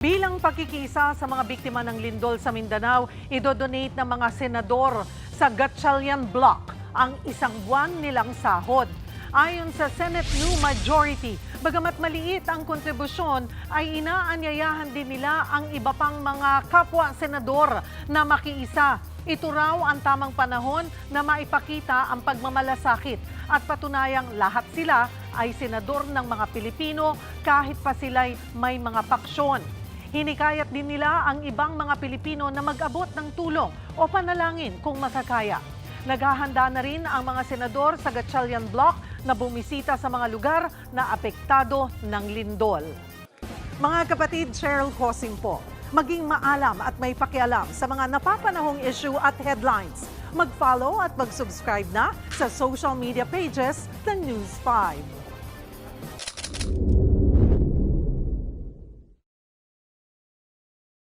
Bilang pagkikiisa sa mga biktima ng lindol sa Mindanao, idodonate ng mga senador sa Gatchalian Block ang isang buwan nilang sahod. Ayon sa Senate New Majority, bagamat maliit ang kontribusyon, ay inaanyayahan din nila ang iba pang mga kapwa senador na makiisa. Ito raw ang tamang panahon na maipakita ang pagmamalasakit at patunayang lahat sila ay senador ng mga Pilipino kahit pa sila'y may mga paksyon. Hinikayat din nila ang ibang mga Pilipino na mag-abot ng tulong o panalangin kung makakaya. Naghahanda na rin ang mga senador sa Gatchalian Block na bumisita sa mga lugar na apektado ng lindol. Mga kapatid, Cheryl Cosim po, maging maalam at may pakialam sa mga napapanahong issue at headlines. Mag-follow at mag-subscribe na sa social media pages ng News 5.